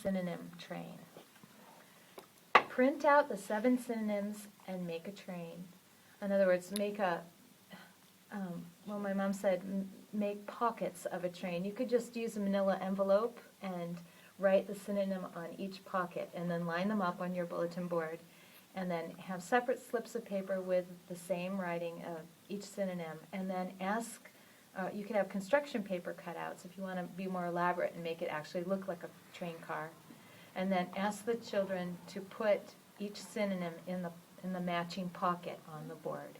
synonym train. Print out the 7 synonyms and make a train. In other words, make a, well, my mom said, make pockets of a train. You could just use a manila envelope and write the synonym on each pocket and then line them up on your bulletin board and then have separate slips of paper with the same writing of each synonym, and then ask, you could have construction paper cutouts if you want to be more elaborate and make it actually look like a train car, and then ask the children to put each synonym in the matching pocket on the board.